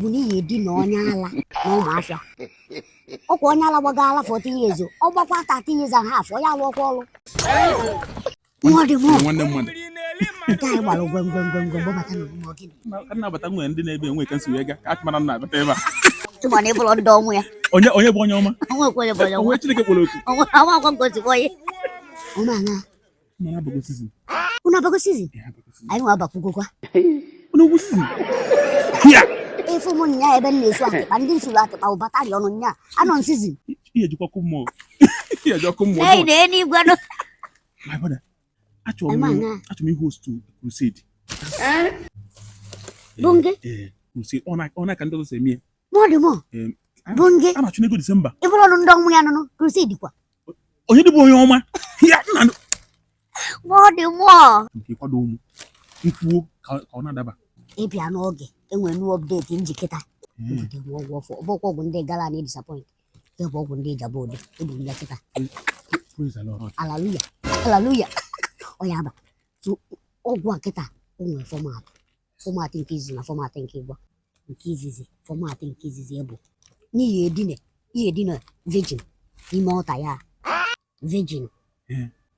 Buni di no nyala no mafia. Okwo nyala gbagala 40 years o gbakwa 30 years and half o ya lo kwolo. Nwade mo nwanne mmadụ kai gbalo gwem bo bata no mo gini. na abata nwe ndị na-ebe enwe ka nsi wee ga ka mara na abata ebe a Tuma ne bolo do mu ya. onye bụ onye ọma Onwe kwele bolo. onwe Chineke kpọrọ oku Onwe awa kwa ngozi boye. Omanga. mana abụgo season Una bago season. Ai nwa bakugo kwa. ono wu season ya Efu mo nya ebe na-esu ate pa ndị nsulu ate pa ụbata rịọ ọnụ nya anọ season. ihe jikwa kụ mmụọ ihe jikwa mmụọ Hey na eni igwe no. my brother achọrọ m host crusade Bunge crusade ọ ka ndị ọzọ si eme mo de mo. Bunge a na-achụ n'ego Disemba ibolo lu ndong mu ya no crusade kwa. onye dị bụ onye ọma ya nna Mo de mo. nke kwado ụmụ ikwuo ka ọ na-adaba Ịbịa n'oge enwe new update njikita. Ndị ọgwụ ọfọ ọgwụ ndị gala na disappoint. Ebe ọgwụ ndị jabode ebu njikita. praise the Lord Hallelujah. Hallelujah. Oya ba. So ọgwụ akita onwe format nke izizi na format nke igbo. Nke izizi format nke izizi ebo. N'ihe edine virgin ime ọta ya. Virgin.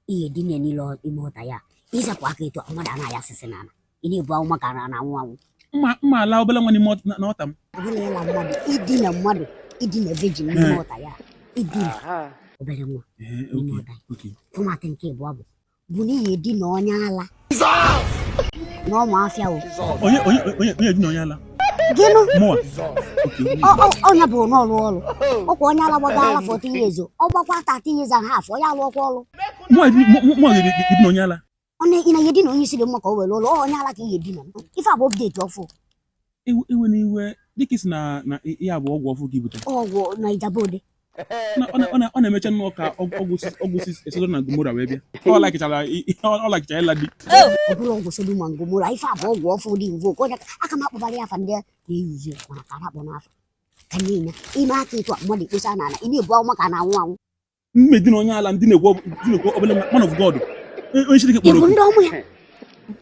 Ihe edine n'ile ime ọta ya. Ịzapụ aka etu mmadụ anaghị asịsị n'ala. Ị na-ebu ahụ maka na anwụ. mma ala obele nwa n'ime n'ọta m Obele ya la mmadụ idina virgin n'ime ọta ya. Idina obele nwa n'ime ọta ya. Format nke igbo bụ n'ihe edine onye ala. N'ọmụ afịa o. onye dị na onye ala Gịnụ? mụa Onye bụ n'ọrụ ọrụ. Ọkwa onye ala gbagala 40 years o gbakwa 30 years and half o ya lụọkwa ọrụ. mụa dị na onye ala Ị na-eyedi na onye isi dị mma ka o were ụlọ onye ala ka ihe di na ife abụ update ọfụ. iwe na iwe dịka isi na ihe abụ ọgwụ ọfụ gị bute Ọgwụ na ijabode. ọ na-emecha nnọọ ka ọgwụ Sodom na Gomora wee bịa ọ lakichara ịla di Ọ bụrụ ọgwụ Sodom na Gomora ife abụ ọgwụ ọfụ dị mvo onye aka m akpọbara ya afa ndị na-eyuzi ma ka akpọ n'afọ. Ka nye ime aka etu mmadụ ekposa n'ala ị na-ebu ahụ maka na anwụ. mme dị na onye ala ndị na-ekwu obele man of God onye Chineke kpọrọ Ibu ndị ọmụ ya.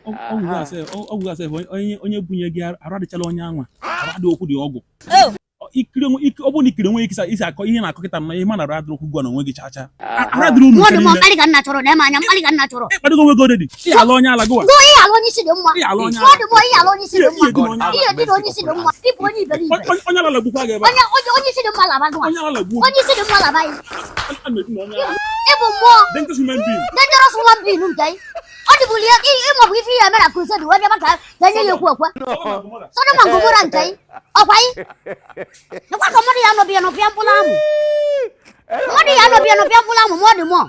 ọgwụ gasị onye bunye gị arụ adịchala onye anwa arụ adị okwu dị ọgwụ ọ bụrụ na ikiri onwe isi akọ ihe na-akọ kịta na ihe ma na arụ adịrị okwu gwa na onwe gị chacha arụ adịrị unu Mmadụ ma mkparị ka nna chọrọ na-eme anya mkparị ka nna chọrọ. ịkpadịgo onwe gị odedi ihe ala onye ala gụwa Ihe ala onye isi dị mma. ihe ala onye ala Mmadụ ma ihe ala onye isi dị mma. Ihe dị na onye isi dị mma. Ịbụ onye iberibe. onye ala lagbukwa gị ebe Onye isi dị mma laba gị. onye ala lagbuo Onye isi dị mma laba ya. a na-ebi na onye ala Ịbụ mmụọ. dangerous human being Dangerous woman being nke anyị. Ọ dịbụ ya ịma bụ ife ihe mere na crusade wee bịa ka enye ya ekwu ekwe. Sodom na Gomora nke anyị. Ọkwa anyị. Nekwa ka mmadụ ya nọbịa nọpịa mkpụrụ amụ. Mmadụ ya nọbịa nọpịa mkpụrụ amụ ma ọ dị mmụọ.